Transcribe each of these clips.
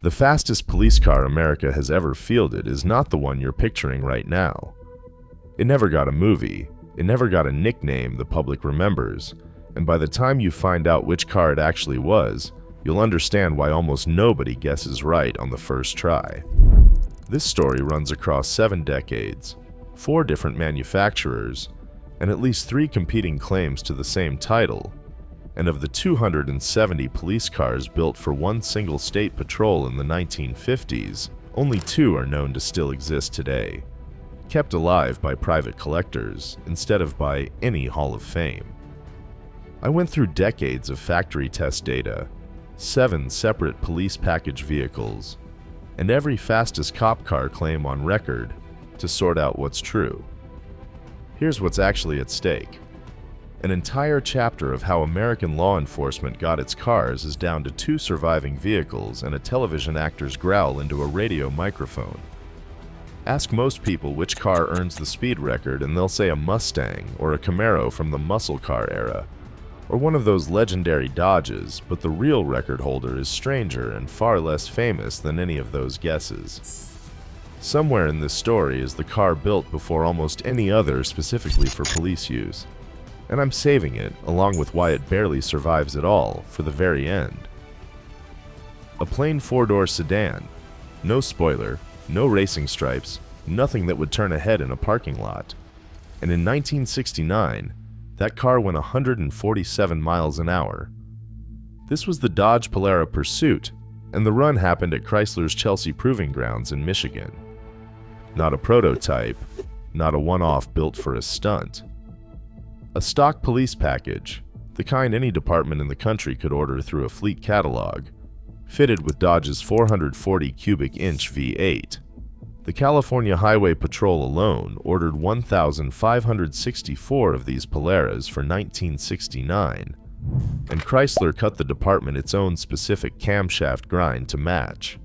The fastest police car America has ever fielded is not the one you're picturing right now. It never got a movie, it never got a nickname the public remembers, and by the time you find out which car it actually was, you'll understand why almost nobody guesses right on the first try. This story runs across 7 decades, 4 different manufacturers, and at least 3 competing claims to the same title. And of the 270 police cars built for one single state patrol in the 1950s, only 2 are known to still exist today, kept alive by private collectors instead of by any Hall of Fame. I went through decades of factory test data, 7 separate police package vehicles, and every fastest cop car claim on record to sort out what's true. Here's what's actually at stake. An entire chapter of how American law enforcement got its cars is down to 2 surviving vehicles and a television actor's growl into a radio microphone. Ask most people which car earns the speed record and they'll say a Mustang or a Camaro from the muscle car era, or one of those legendary Dodges, but the real record holder is stranger and far less famous than any of those guesses. Somewhere in this story is the car built before almost any other specifically for police use. And I'm saving it, along with why it barely survives at all, for the very end. A plain 4-door sedan. No spoiler, no racing stripes, nothing that would turn a head in a parking lot. And in 1969, that car went 147 miles an hour. This was the Dodge Polara Pursuit, and the run happened at Chrysler's Chelsea Proving Grounds in Michigan. Not a prototype, not a one-off built for a stunt. A stock police package, the kind any department in the country could order through a fleet catalog, fitted with Dodge's 440 cubic inch V8. The California Highway Patrol alone ordered 1,564 of these Polaras for 1969, and Chrysler cut the department its own specific camshaft grind to match.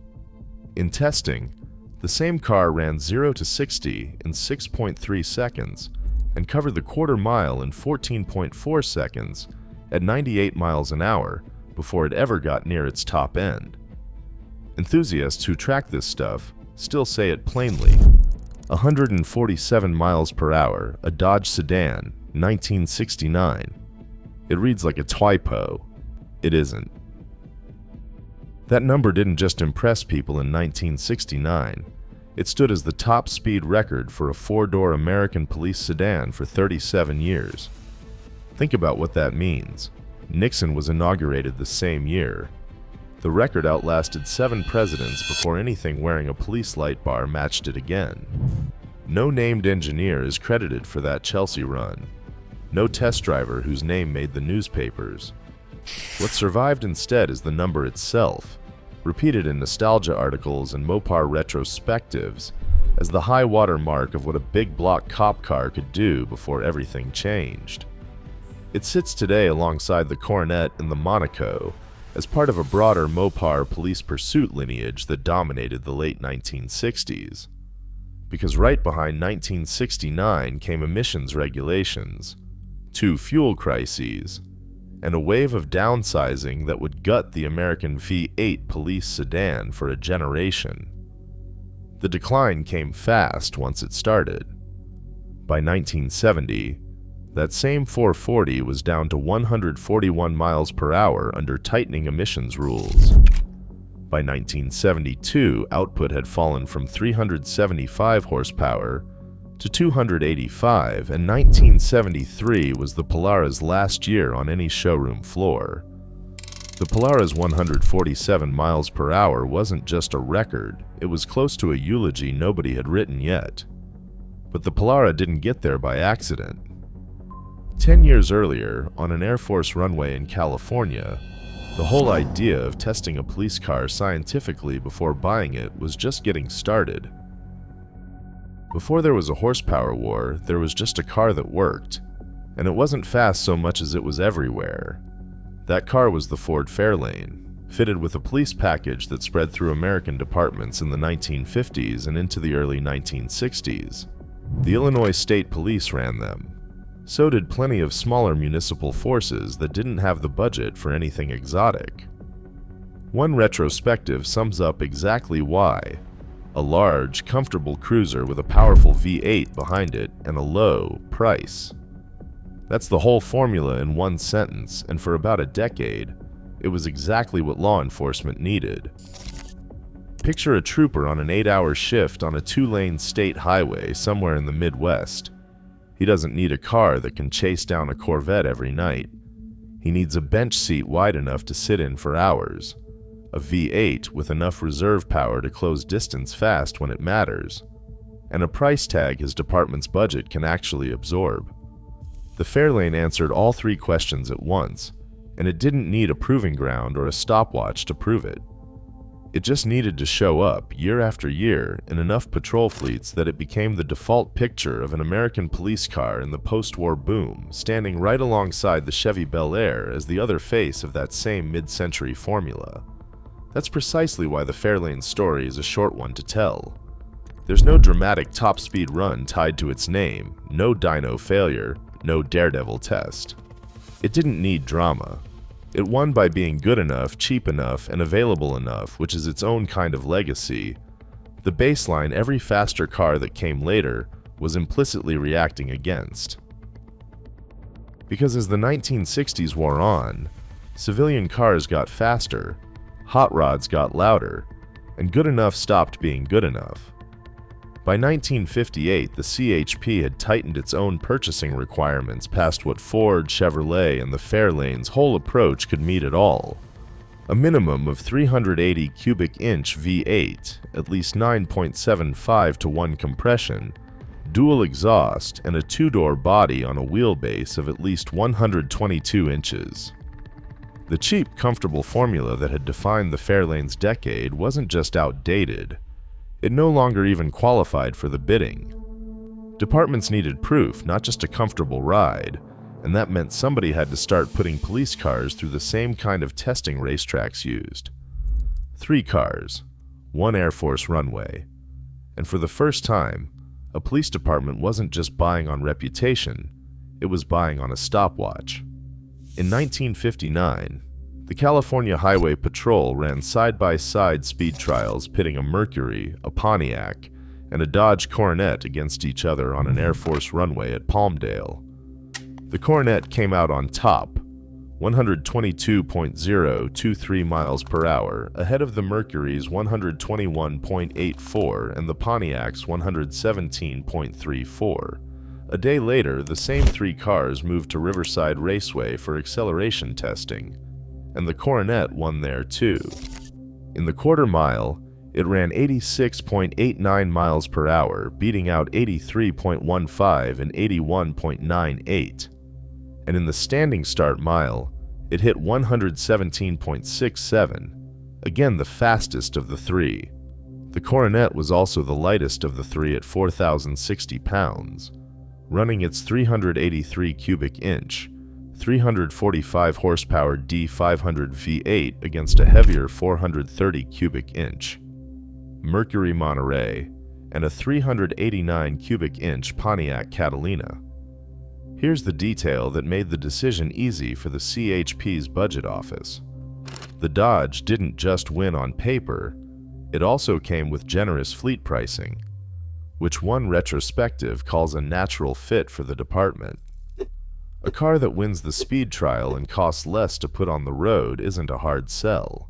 In testing, the same car ran 0 to 60 in 6.3 seconds, and covered the quarter mile in 14.4 seconds at 98 miles an hour before it ever got near its top end. Enthusiasts who track this stuff still say it plainly. 147 miles per hour, a Dodge sedan, 1969. It reads like a typo. It isn't. That number didn't just impress people in 1969. It stood as the top speed record for a 4-door American police sedan for 37 years. Think about what that means. Nixon was inaugurated the same year. The record outlasted 7 presidents before anything wearing a police light bar matched it again. No named engineer is credited for that Chelsea run. No test driver whose name made the newspapers. What survived instead is the number itself, repeated in nostalgia articles and Mopar retrospectives as the high water mark of what a big block cop car could do before everything changed. It sits today alongside the Coronet and the Monaco as part of a broader Mopar police pursuit lineage that dominated the late 1960s. Because right behind 1969 came emissions regulations, 2 fuel crises, and a wave of downsizing that would gut the American V8 police sedan for a generation. The decline came fast once it started. By 1970, that same 440 was down to 141 miles per hour under tightening emissions rules. By 1972, output had fallen from 375 horsepower to 285, and 1973 was the Polara's last year on any showroom floor. The Polara's 147 miles per hour wasn't just a record, it was close to a eulogy nobody had written yet. But the Polara didn't get there by accident. 10 years earlier, on an Air Force runway in California, the whole idea of testing a police car scientifically before buying it was just getting started. Before there was a horsepower war, there was just a car that worked, and it wasn't fast so much as it was everywhere. That car was the Ford Fairlane, fitted with a police package that spread through American departments in the 1950s and into the early 1960s. The Illinois State Police ran them. So did plenty of smaller municipal forces that didn't have the budget for anything exotic. One retrospective sums up exactly why. A large, comfortable cruiser with a powerful V8 behind it and a low price. That's the whole formula in one sentence, and for about a decade, it was exactly what law enforcement needed. Picture a trooper on an 8-hour shift on a 2-lane state highway somewhere in the Midwest. He doesn't need a car that can chase down a Corvette every night. He needs a bench seat wide enough to sit in for hours, a V8 with enough reserve power to close distance fast when it matters, and a price tag his department's budget can actually absorb. The Fairlane answered all three questions at once, and it didn't need a proving ground or a stopwatch to prove it. It just needed to show up year after year in enough patrol fleets that it became the default picture of an American police car in the post-war boom, standing right alongside the Chevy Bel Air as the other face of that same mid-century formula. That's precisely why the Fairlane story is a short one to tell. There's no dramatic top-speed run tied to its name, no dyno failure, no daredevil test. It didn't need drama. It won by being good enough, cheap enough, and available enough, which is its own kind of legacy. The baseline every faster car that came later was implicitly reacting against. Because as the 1960s wore on, civilian cars got faster, hot rods got louder, and good enough stopped being good enough. By 1958, the CHP had tightened its own purchasing requirements past what Ford, Chevrolet, and the Fairlane's whole approach could meet at all. A minimum of 380 cubic inch V8, at least 9.75 to 1 compression, dual exhaust, and a two-door body on a wheelbase of at least 122 inches. The cheap, comfortable formula that had defined the Fairlane's decade wasn't just outdated. It no longer even qualified for the bidding. Departments needed proof, not just a comfortable ride, and that meant somebody had to start putting police cars through the same kind of testing racetracks used. 3 cars, 1 Air Force runway. And for the first time, a police department wasn't just buying on reputation, it was buying on a stopwatch. In 1959, the California Highway Patrol ran side-by-side speed trials pitting a Mercury, a Pontiac, and a Dodge Coronet against each other on an Air Force runway at Palmdale. The Coronet came out on top, 122.023 miles per hour, ahead of the Mercury's 121.84 and the Pontiac's 117.34. A day later, the same 3 cars moved to Riverside Raceway for acceleration testing, and the Coronet won there too. In the quarter mile, it ran 86.89 miles per hour, beating out 83.15 and 81.98. And in the standing start mile, it hit 117.67, again the fastest of the 3. The Coronet was also the lightest of the 3 at 4,060 pounds, running its 383 cubic inch, 345 horsepower D500 V8 against a heavier 430 cubic inch Mercury Monterey and a 389 cubic inch Pontiac Catalina. Here's the detail that made the decision easy for the CHP's budget office. The Dodge didn't just win on paper, it also came with generous fleet pricing, which one retrospective calls a natural fit for the department. A car that wins the speed trial and costs less to put on the road isn't a hard sell.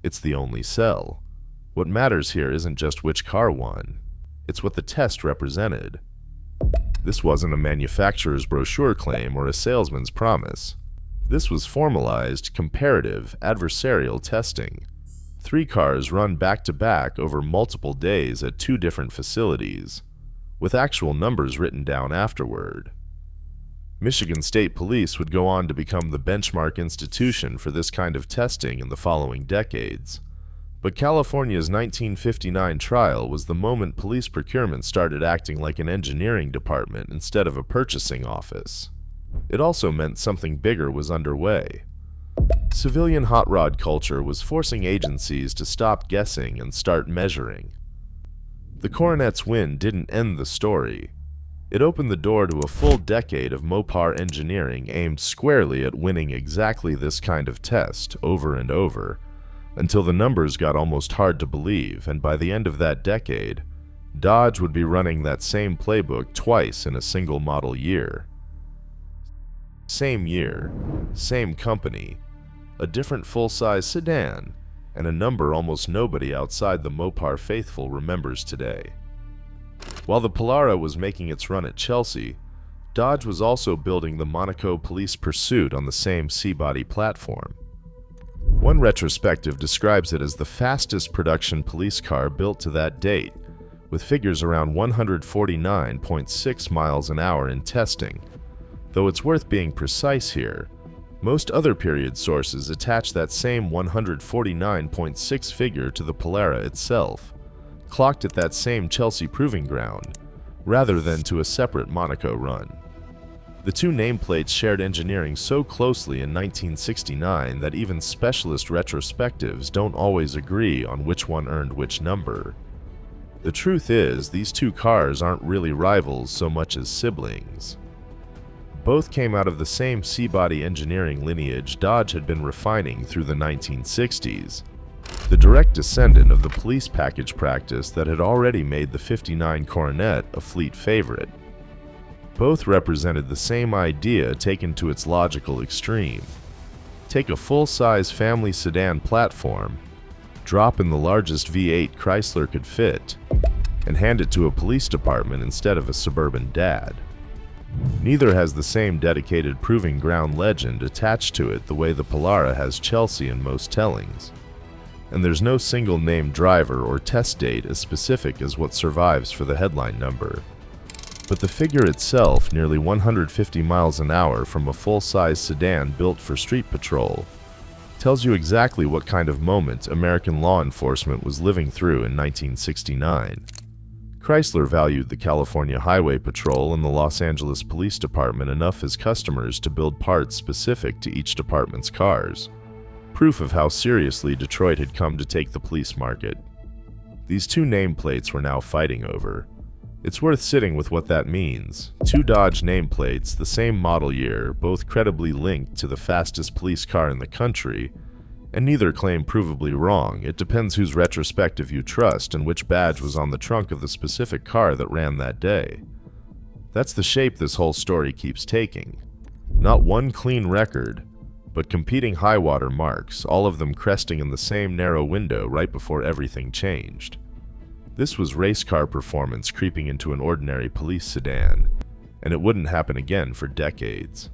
It's the only sell. What matters here isn't just which car won, it's what the test represented. This wasn't a manufacturer's brochure claim or a salesman's promise. This was formalized, comparative, adversarial testing. 3 cars run back-to-back over multiple days at 2 different facilities, with actual numbers written down afterward. Michigan State Police would go on to become the benchmark institution for this kind of testing in the following decades. But California's 1959 trial was the moment police procurement started acting like an engineering department instead of a purchasing office. It also meant something bigger was underway. Civilian hot rod culture was forcing agencies to stop guessing and start measuring. The Coronet's win didn't end the story. It opened the door to a full decade of Mopar engineering aimed squarely at winning exactly this kind of test over and over, until the numbers got almost hard to believe, and by the end of that decade, Dodge would be running that same playbook twice in a single model year. Same year, same company, a different full-size sedan, and a number almost nobody outside the Mopar faithful remembers today. While the Polara was making its run at Chelsea, Dodge was also building the Monaco police Pursuit on the same C-body platform. One retrospective describes it as the fastest production police car built to that date, with figures around 149.6 miles an hour in testing. Though it's worth being precise here, most other period sources attach that same 149.6 figure to the Polara itself, clocked at that same Chelsea proving ground, rather than to a separate Monaco run. The two nameplates shared engineering so closely in 1969 that even specialist retrospectives don't always agree on which one earned which number. The truth is, these two cars aren't really rivals so much as siblings. Both came out of the same C-body engineering lineage Dodge had been refining through the 1960s, the direct descendant of the police package practice that had already made the '59 Coronet a fleet favorite. Both represented the same idea taken to its logical extreme. Take a full-size family sedan platform, drop in the largest V8 Chrysler could fit, and hand it to a police department instead of a suburban dad. Neither has the same dedicated proving ground legend attached to it the way the Polara has Chelsea in most tellings. And there's no single named driver or test date as specific as what survives for the headline number. But the figure itself, nearly 150 miles an hour from a full-size sedan built for street patrol, tells you exactly what kind of moment American law enforcement was living through in 1969. Chrysler valued the California Highway Patrol and the Los Angeles Police Department enough as customers to build parts specific to each department's cars, proof of how seriously Detroit had come to take the police market. These two nameplates were now fighting over. It's worth sitting with what that means. Two Dodge nameplates, the same model year, both credibly linked to the fastest police car in the country, and neither claim provably wrong. It depends whose retrospective you trust and which badge was on the trunk of the specific car that ran that day. That's the shape this whole story keeps taking. Not one clean record, but competing high-water marks, all of them cresting in the same narrow window right before everything changed. This was race car performance creeping into an ordinary police sedan, and it wouldn't happen again for decades.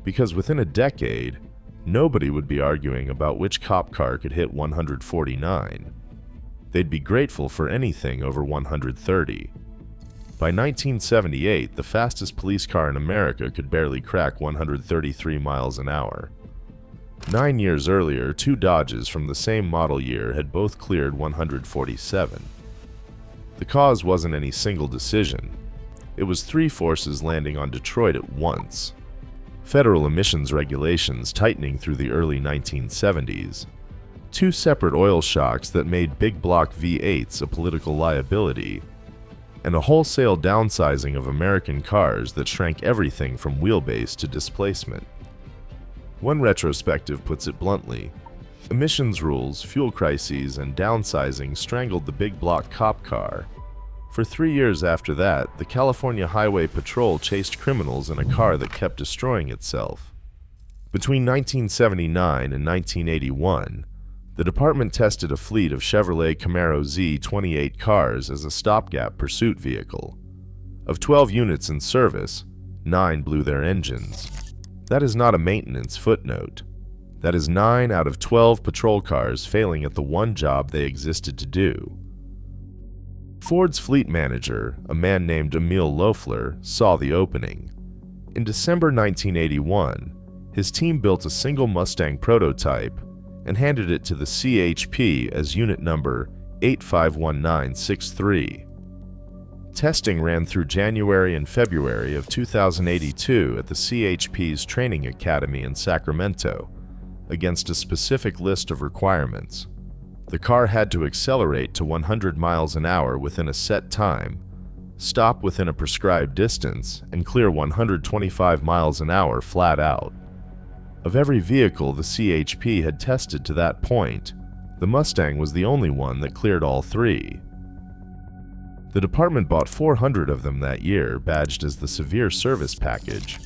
Because within a decade, nobody would be arguing about which cop car could hit 149. They'd be grateful for anything over 130. By 1978, the fastest police car in America could barely crack 133 miles an hour. 9 years earlier, two Dodges from the same model year had both cleared 147. The cause wasn't any single decision. It was three forces landing on Detroit at once. Federal emissions regulations tightening through the early 1970s. Two separate oil shocks that made big block V8s a political liability. And a wholesale downsizing of American cars that shrank everything from wheelbase to displacement. One retrospective puts it bluntly: emissions rules, fuel crises, and downsizing strangled the big block cop car. For 3 years after that, the California Highway Patrol chased criminals in a car that kept destroying itself. Between 1979 and 1981, the department tested a fleet of Chevrolet Camaro Z28 cars as a stopgap pursuit vehicle. Of 12 units in service, 9 blew their engines. That is not a maintenance footnote. That is 9 out of 12 patrol cars failing at the one job they existed to do. Ford's fleet manager, a man named Emil Loeffler, saw the opening. In December 1981, his team built a single Mustang prototype and handed it to the CHP as unit number 851963. Testing ran through January and February of 2082 at the CHP's training academy in Sacramento, against a specific list of requirements. The car had to accelerate to 100 miles an hour within a set time, stop within a prescribed distance, and clear 125 miles an hour flat out. Of every vehicle the CHP had tested to that point, the Mustang was the only one that cleared all three. The department bought 400 of them that year, badged as the Severe Service Package,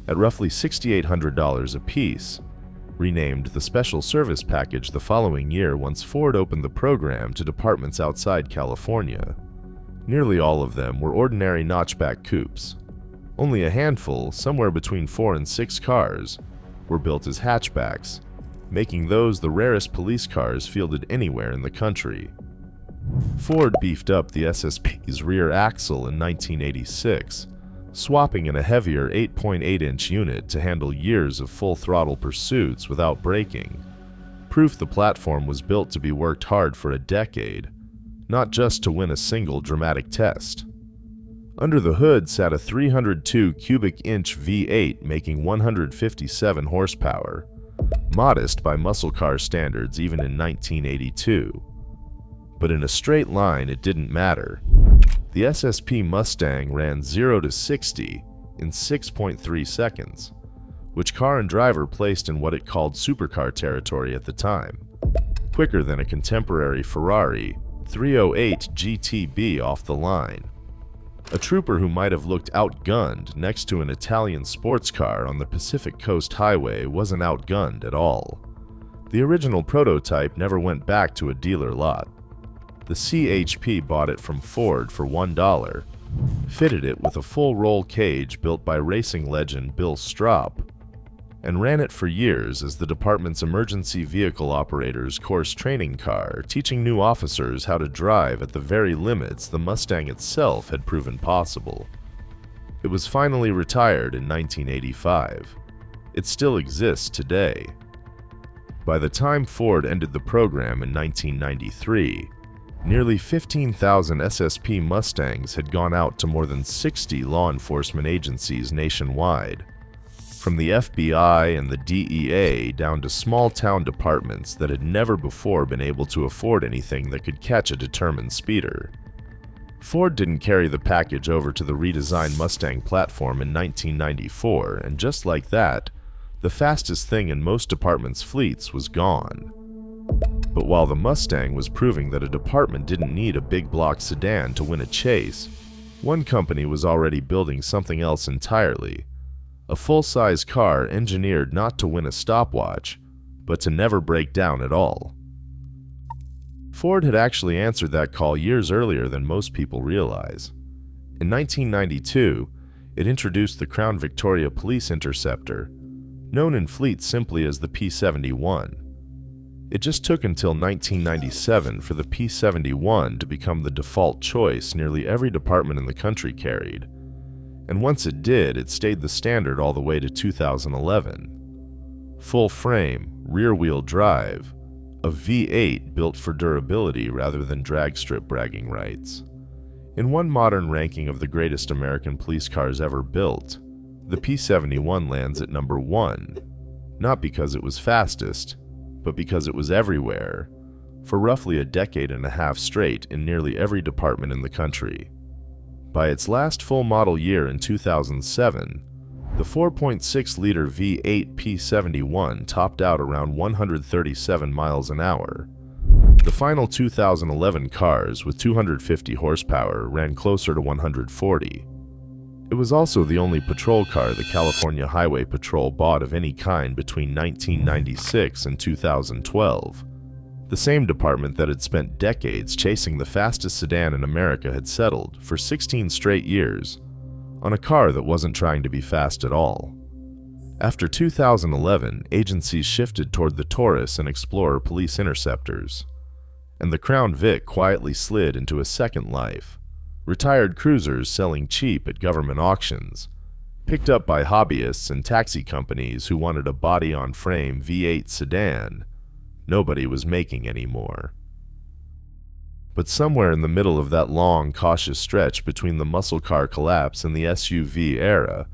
at roughly $6,800 apiece, renamed the Special Service Package the following year once Ford opened the program to departments outside California. Nearly all of them were ordinary notchback coupes. Only a handful, somewhere between 4 and 6 cars, were built as hatchbacks, making those the rarest police cars fielded anywhere in the country. Ford beefed up the SSP's rear axle in 1986, swapping in a heavier 8.8-inch unit to handle years of full-throttle pursuits without braking, proof the platform was built to be worked hard for a decade, not just to win a single dramatic test. Under the hood sat a 302 cubic inch V8 making 157 horsepower, modest by muscle car standards even in 1982. But in a straight line it didn't matter. The SSP Mustang ran 0 to 60 in 6.3 seconds, which car and driver placed in what it called supercar territory at the time, quicker than a contemporary Ferrari 308 GTB off the line. A trooper who might have looked outgunned next to an Italian sports car on the Pacific Coast Highway wasn't outgunned at all. The original prototype never went back to a dealer lot. The CHP bought it from Ford for $1, fitted it with a full roll cage built by racing legend Bill Strop, and ran it for years as the department's emergency vehicle operator's course training car, teaching new officers how to drive at the very limits the Mustang itself had proven possible. It was finally retired in 1985. It still exists today. By the time Ford ended the program in 1993, nearly 15,000 SSP Mustangs had gone out to more than 60 law enforcement agencies nationwide, from the FBI and the DEA down to small-town departments that had never before been able to afford anything that could catch a determined speeder. Ford didn't carry the package over to the redesigned Mustang platform in 1994, and just like that, the fastest thing in most departments' fleets was gone. But while the Mustang was proving that a department didn't need a big block sedan to win a chase, one company was already building something else entirely. A full-size car engineered not to win a stopwatch, but to never break down at all. Ford had actually answered that call years earlier than most people realize. In 1992, it introduced the Crown Victoria Police Interceptor, known in fleet simply as the P-71. It just took until 1997 for the P-71 to become the default choice nearly every department in the country carried. And once it did, it stayed the standard all the way to 2011. Full frame, rear-wheel drive, a V8 built for durability rather than drag strip bragging rights. In one modern ranking of the greatest American police cars ever built, the P-71 lands at number 1, not because it was fastest, but because it was everywhere, for roughly a decade and a half straight in nearly every department in the country. By its last full model year in 2007, the 4.6-liter V8 P71 topped out around 137 miles an hour. The final 2011 cars with 250 horsepower ran closer to 140. It was also the only patrol car the California Highway Patrol bought of any kind between 1996 and 2012. The same department that had spent decades chasing the fastest sedan in America had settled, for 16 straight years, on a car that wasn't trying to be fast at all. After 2011, agencies shifted toward the Taurus and Explorer police interceptors, and the Crown Vic quietly slid into a second life. Retired cruisers selling cheap at government auctions, picked up by hobbyists and taxi companies who wanted a body-on-frame V8 sedan nobody was making anymore. But somewhere in the middle of that long, cautious stretch between the muscle car collapse and the SUV era,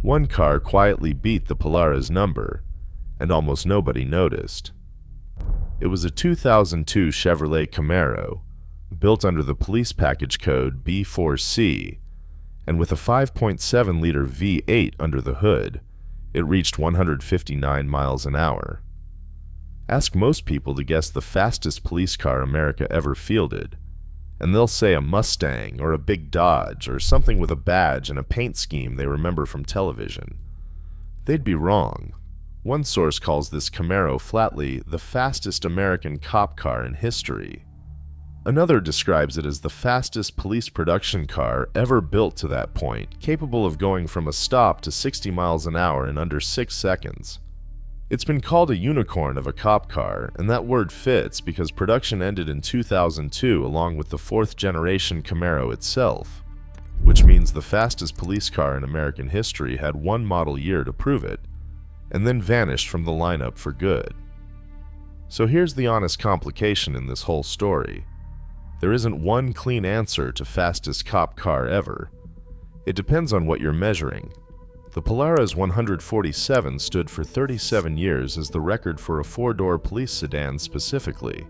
one car quietly beat the Polara's number, and almost nobody noticed. It was a 2002 Chevrolet Camaro, built under the police package code B4C, and with a 5.7-liter V8 under the hood, It reached 159 miles an hour. Ask most people to guess the fastest police car America ever fielded, and they'll say a Mustang or a big Dodge or something with a badge and a paint scheme they remember from television. They'd be wrong. One source calls this Camaro flatly the fastest American cop car in history. Another describes it as the fastest police production car ever built to that point, capable of going from a stop to 60 miles an hour in under 6 seconds. It's been called a unicorn of a cop car, and that word fits because production ended in 2002 along with the 4th generation Camaro itself, which means the fastest police car in American history had one model year to prove it, and then vanished from the lineup for good. So here's the honest complication in this whole story. There isn't one clean answer to fastest cop car ever. It depends on what you're measuring. The Polara's 147 stood for 37 years as the record for a 4-door police sedan specifically.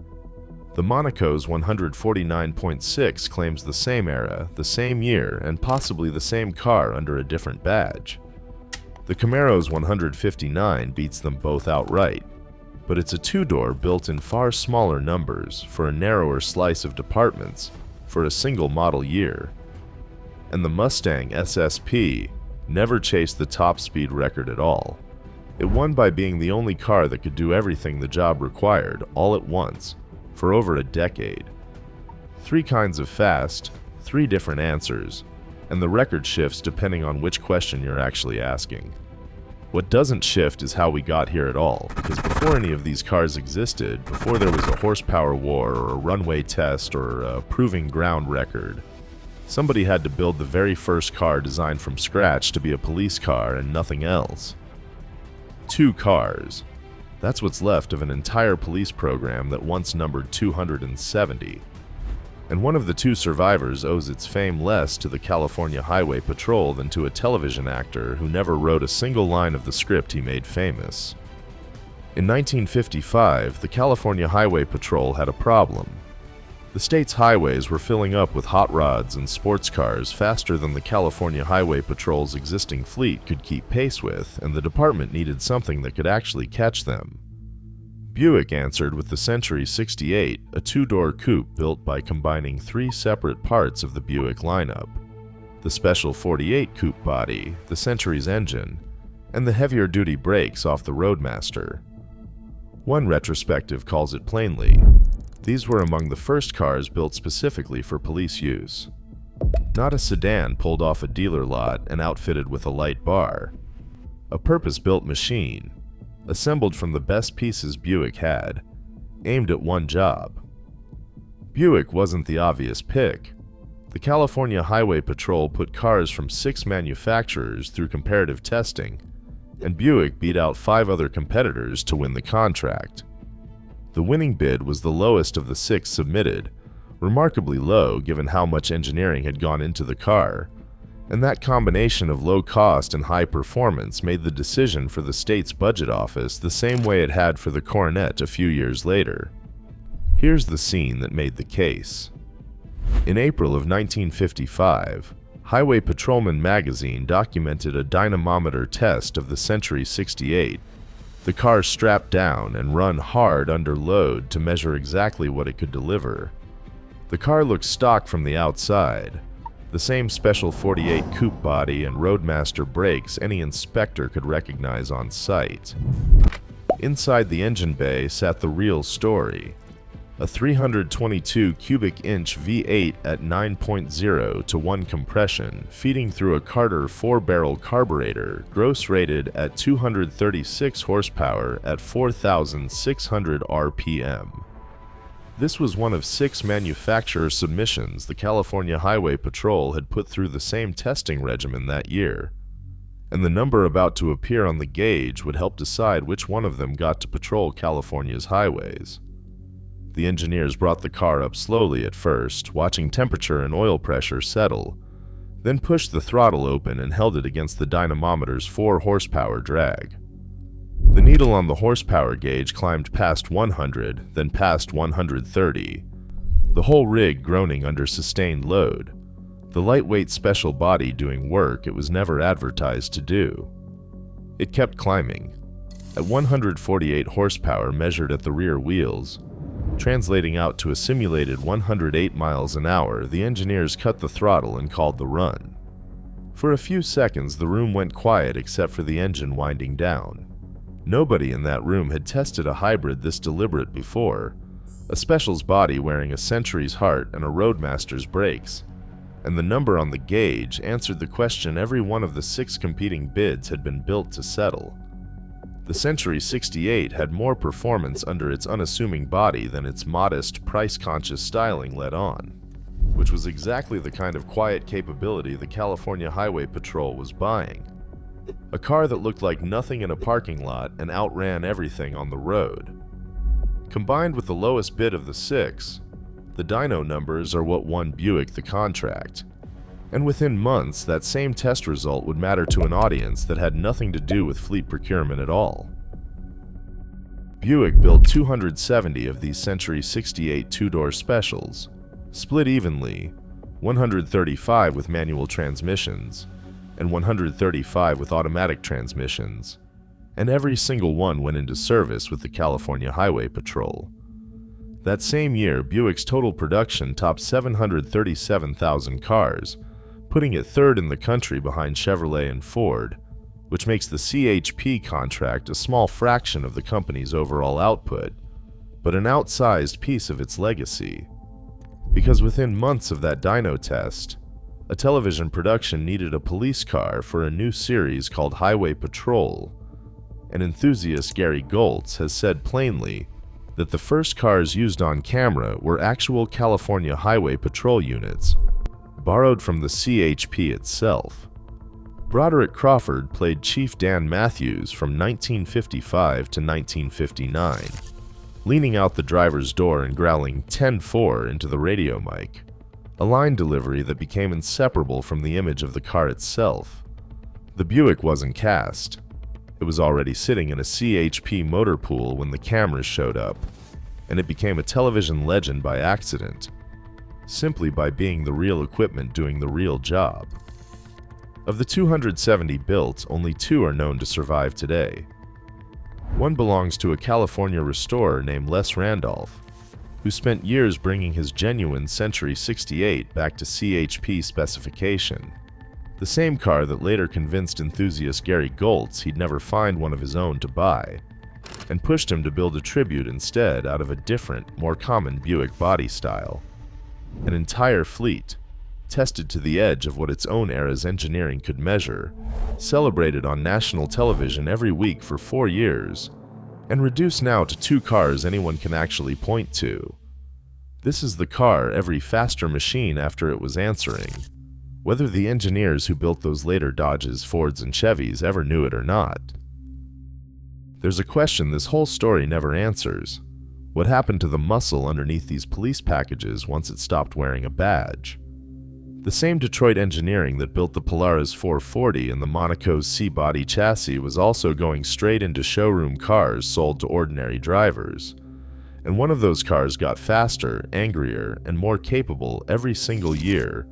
The Monaco's 149.6 claims the same era, the same year, and possibly the same car under a different badge. The Camaro's 159 beats them both outright, but it's a 2-door built in far smaller numbers for a narrower slice of departments for a single model year. And the Mustang SSP never chased the top speed record at all. It won by being the only car that could do everything the job required all at once for over a decade. 3 kinds of fast, 3 different answers, and the record shifts depending on which question you're actually asking. What doesn't shift is how we got here at all, because before any of these cars existed, before there was a horsepower war or a runway test or a proving ground record, somebody had to build the very first car designed from scratch to be a police car and nothing else. 2 cars. That's what's left of an entire police program that once numbered 270. And one of the 2 survivors owes its fame less to the California Highway Patrol than to a television actor who never wrote a single line of the script he made famous. In 1955, the California Highway Patrol had a problem. The state's highways were filling up with hot rods and sports cars faster than the California Highway Patrol's existing fleet could keep pace with, and the department needed something that could actually catch them. Buick answered with the Century 68, a 2-door coupe built by combining 3 separate parts of the Buick lineup: the Special 48 coupe body, the Century's engine, and the heavier-duty brakes off the Roadmaster. One retrospective calls it plainly: these were among the first cars built specifically for police use. Not a sedan pulled off a dealer lot and outfitted with a light bar. A purpose-built machine, assembled from the best pieces Buick had, aimed at one job. Buick wasn't the obvious pick. The California Highway Patrol put cars from 6 manufacturers through comparative testing, and Buick beat out 5 other competitors to win the contract. The winning bid was the lowest of the 6 submitted, remarkably low given how much engineering had gone into the car, and that combination of low cost and high performance made the decision for the state's budget office the same way it had for the Coronet a few years later. Here's the scene that made the case. In April of 1955, Highway Patrolman magazine documented a dynamometer test of the Century 68. The car strapped down and run hard under load to measure exactly what it could deliver. The car looked stock from the outside, the same Special 48 coupe body and Roadmaster brakes any inspector could recognize on sight. Inside the engine bay sat the real story: a 322 cubic inch V8 at 9.0 to 1 compression, feeding through a Carter 4-barrel carburetor, gross rated at 236 horsepower at 4,600 RPM. This was one of 6 manufacturer submissions the California Highway Patrol had put through the same testing regimen that year, and the number about to appear on the gauge would help decide which one of them got to patrol California's highways. The engineers brought the car up slowly at first, watching temperature and oil pressure settle, then pushed the throttle open and held it against the dynamometer's 4 horsepower drag. The needle on the horsepower gauge climbed past 100, then past 130, the whole rig groaning under sustained load, the lightweight special body doing work it was never advertised to do. It kept climbing. At 148 horsepower measured at the rear wheels, translating out to a simulated 108 miles an hour, the engineers cut the throttle and called the run. For a few seconds, the room went quiet except for the engine winding down. Nobody in that room had tested a hybrid this deliberate before, a special's body wearing a Century's heart and a Roadmaster's brakes, and the number on the gauge answered the question every one of the 6 competing bids had been built to settle. The Century 68 had more performance under its unassuming body than its modest, price-conscious styling let on, which was exactly the kind of quiet capability the California Highway Patrol was buying. A car that looked like nothing in a parking lot and outran everything on the road. Combined with the lowest bid of the 6, the dyno numbers are what won Buick the contract. And within months, that same test result would matter to an audience that had nothing to do with fleet procurement at all. Buick built 270 of these Century 68 two-door specials, split evenly, 135 with manual transmissions, and 135 with automatic transmissions, and every single one went into service with the California Highway Patrol. That same year, Buick's total production topped 737,000 cars, putting it third in the country behind Chevrolet and Ford, which makes the CHP contract a small fraction of the company's overall output, but an outsized piece of its legacy. Because within months of that dyno test, a television production needed a police car for a new series called Highway Patrol, and enthusiast Gary Goltz has said plainly that the first cars used on camera were actual California Highway Patrol units, borrowed from the CHP itself. Broderick Crawford played Chief Dan Matthews from 1955 to 1959, leaning out the driver's door and growling 10-4 into the radio mic, a line delivery that became inseparable from the image of the car itself. The Buick wasn't cast. It was already sitting in a CHP motor pool when the cameras showed up, and it became a television legend by accident, simply by being the real equipment doing the real job. Of the 270 built, only 2 are known to survive today. One belongs to a California restorer named Les Randolph, who spent years bringing his genuine Century 68 back to CHP specification, the same car that later convinced enthusiast Gary Goltz he'd never find one of his own to buy, and pushed him to build a Tribute instead out of a different, more common Buick body style. An entire fleet, tested to the edge of what its own era's engineering could measure, celebrated on national television every week for 4 years, and reduced now to 2 cars anyone can actually point to. This is the car every faster machine after it was answering, whether the engineers who built those later Dodges, Fords, and Chevys ever knew it or not. There's a question this whole story never answers. What happened to the muscle underneath these police packages once it stopped wearing a badge? The same Detroit engineering that built the Polara's 440 and the Monaco's C-body chassis was also going straight into showroom cars sold to ordinary drivers. And one of those cars got faster, angrier, and more capable every single year,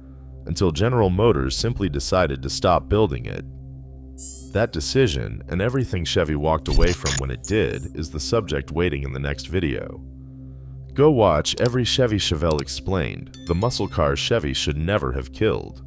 until General Motors simply decided to stop building it. That decision, and everything Chevy walked away from when it did, is the subject waiting in the next video. Go watch Every Chevy Chevelle Explained, the muscle car Chevy should never have killed.